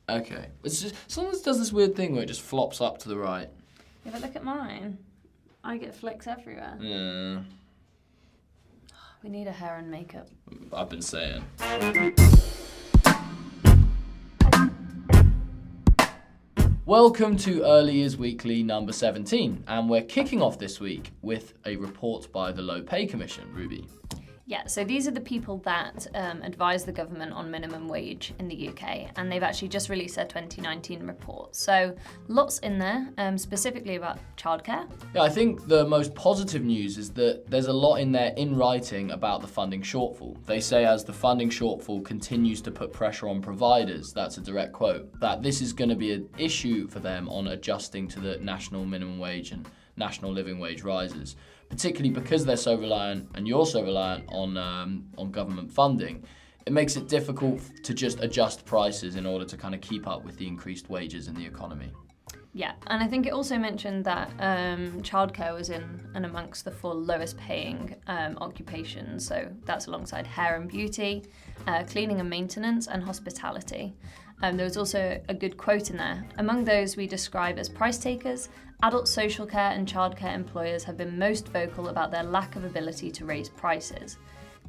Okay. It's just, someone does this weird thing where it just flops up to the right. Yeah, but look at mine. I get flicks everywhere. Yeah. We need a hair and makeup. I've been saying. Welcome to Early Years Weekly number 17, and we're kicking off this week with a report by the Low Pay Commission. Ruby. Yeah, so these are the people that advise the government on minimum wage in the UK, and they've actually just released their 2019 report. So lots in there, specifically about childcare. Yeah, I think the most positive news is that there's a lot in there in writing about the funding shortfall. They say as the funding shortfall continues to put pressure on providers, that's a direct quote, that this is going to be an issue for them on adjusting to the national minimum wage and national living wage rises, particularly because they're so reliant, and you're so reliant on government funding. It makes it difficult to just adjust prices in order to kind of keep up with the increased wages in the economy. Yeah, and I think it also mentioned that childcare was in and amongst the 4 lowest paying occupations. So that's alongside hair and beauty, cleaning and maintenance, and hospitality. There was also a good quote in there. Among those we describe as price takers, adult social care and childcare employers have been most vocal about their lack of ability to raise prices.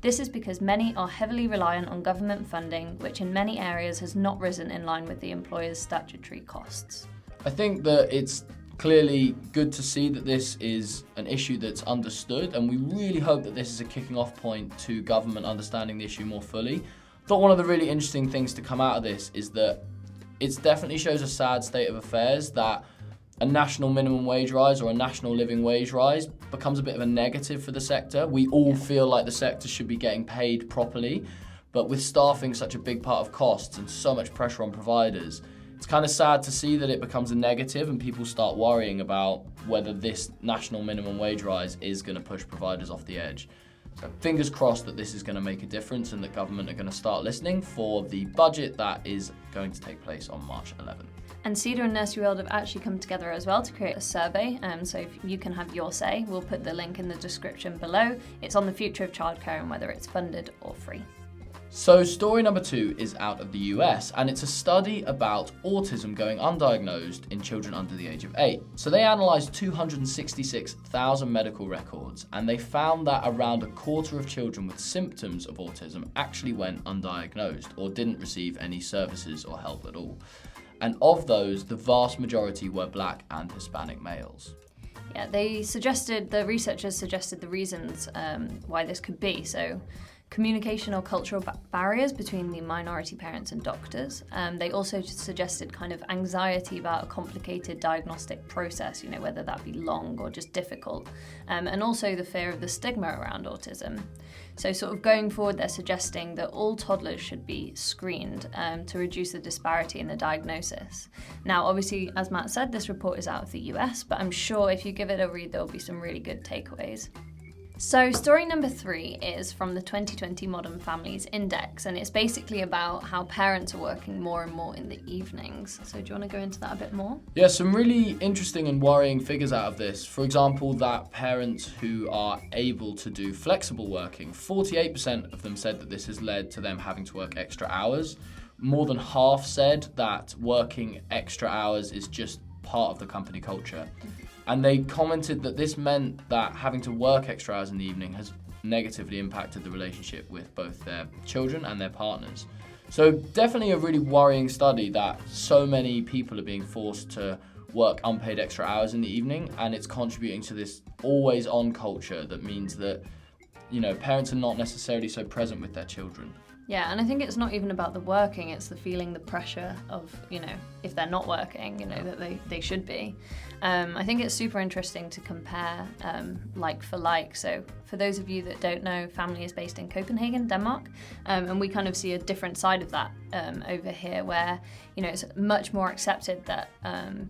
This is because many are heavily reliant on government funding, which in many areas has not risen in line with the employer's statutory costs. I think that it's clearly good to see that this is an issue that's understood, and we really hope that this is a kicking off point to government understanding the issue more fully. I thought one of the really interesting things to come out of this is that it definitely shows a sad state of affairs that a national minimum wage rise or a national living wage rise becomes a bit of a negative for the sector. We all feel like the sector should be getting paid properly, but with staffing such a big part of costs and so much pressure on providers, it's kind of sad to see that it becomes a negative and people start worrying about whether this national minimum wage rise is going to push providers off the edge. So fingers crossed that this is going to make a difference and that government are going to start listening for the budget that is going to take place on March 11th. And Cedar and Nursery World have actually come together as well to create a survey, so if you can have your say, we'll put the link in the description below. It's on the future of childcare and whether it's funded or free. So story number 2 is out of the US, and it's a study about autism going undiagnosed in children under the age of 8. So they analysed 266,000 medical records, and they found that around a quarter of children with symptoms of autism actually went undiagnosed or didn't receive any services or help at all. And of those, the vast majority were Black and Hispanic males. Yeah, the researchers suggested the reasons why this could be. So communication or cultural barriers between the minority parents and doctors. They also suggested kind of anxiety about a complicated diagnostic process, whether that be long or just difficult, and also the fear of the stigma around autism. So sort of going forward, they're suggesting that all toddlers should be screened to reduce the disparity in the diagnosis. Now, obviously, as Matt said, this report is out of the US, but I'm sure if you give it a read, there'll be some really good takeaways. So story number 3 is from the 2020 Modern Families Index, and it's basically about how parents are working more and more in the evenings. So do you want to go into that a bit more? Yeah, some really interesting and worrying figures out of this. For example, that parents who are able to do flexible working, 48% of them said that this has led to them having to work extra hours. More than half said that working extra hours is just part of the company culture. And they commented that this meant that having to work extra hours in the evening has negatively impacted the relationship with both their children and their partners. So definitely a really worrying study that so many people are being forced to work unpaid extra hours in the evening, and it's contributing to this always-on culture that means that, parents are not necessarily so present with their children. Yeah, and I think it's not even about the working, it's the feeling, the pressure of, if they're not working, that they should be. I think it's super interesting to compare like for like. So for those of you that don't know, Family is based in Copenhagen, Denmark, and we kind of see a different side of that over here where, it's much more accepted that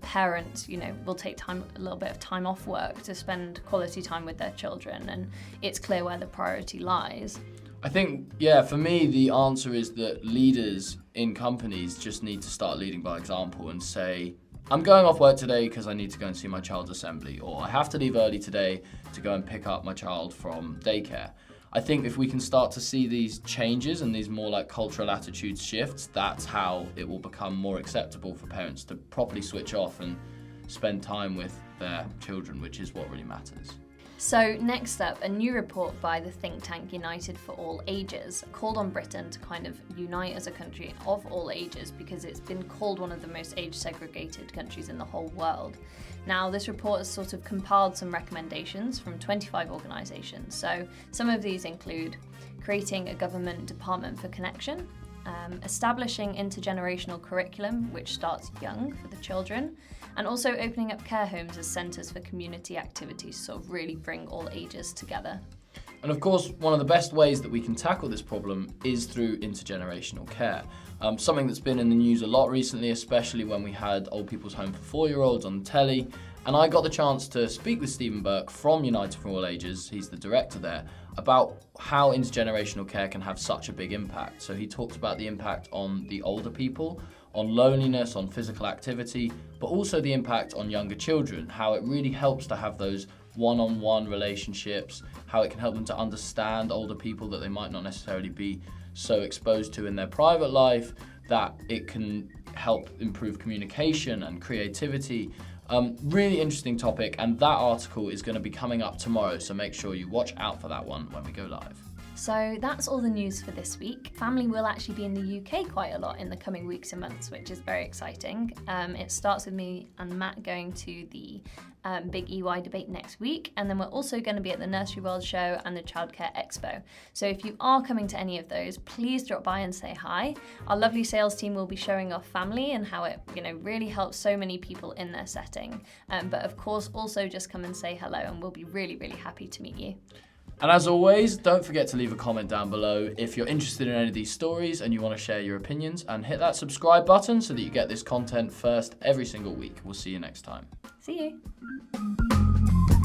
parents, will take a little bit of time off work to spend quality time with their children, and it's clear where the priority lies. I think, for me, the answer is that leaders in companies just need to start leading by example and say, I'm going off work today because I need to go and see my child's assembly, or I have to leave early today to go and pick up my child from daycare. I think if we can start to see these changes and these more like cultural attitudes shifts, that's how it will become more acceptable for parents to properly switch off and spend time with their children, which is what really matters. So next up, a new report by the think tank United for All Ages called on Britain to kind of unite as a country of all ages, because it's been called one of the most age-segregated countries in the whole world. Now, this report has sort of compiled some recommendations from 25 organisations. So some of these include creating a government department for connection, establishing intergenerational curriculum, which starts young for the children, and also opening up care homes as centres for community activities to sort of really bring all ages together. And of course, one of the best ways that we can tackle this problem is through intergenerational care. Something that's been in the news a lot recently, especially when we had Old People's Home for 4-year-olds on telly. And I got the chance to speak with Stephen Burke from United for All Ages, he's the director there, about how intergenerational care can have such a big impact. So he talked about the impact on the older people, on loneliness, on physical activity, but also the impact on younger children, how it really helps to have those one-on-one relationships, how it can help them to understand older people that they might not necessarily be so exposed to in their private life, that it can help improve communication and creativity. Really interesting topic, and that article is going to be coming up tomorrow, so make sure you watch out for that one when we go live. So that's all the news for this week. Family will actually be in the UK quite a lot in the coming weeks and months, which is very exciting. It starts with me and Matt going to the big EY debate next week, and then we're also going to be at the Nursery World Show and the Childcare Expo. So if you are coming to any of those, please drop by and say hi. Our lovely sales team will be showing off family and how it really helps so many people in their setting. But of course, also just come and say hello, and we'll be really, really happy to meet you. And as always, don't forget to leave a comment down below if you're interested in any of these stories and you want to share your opinions, and hit that subscribe button so that you get this content first every single week. We'll see you next time. See you.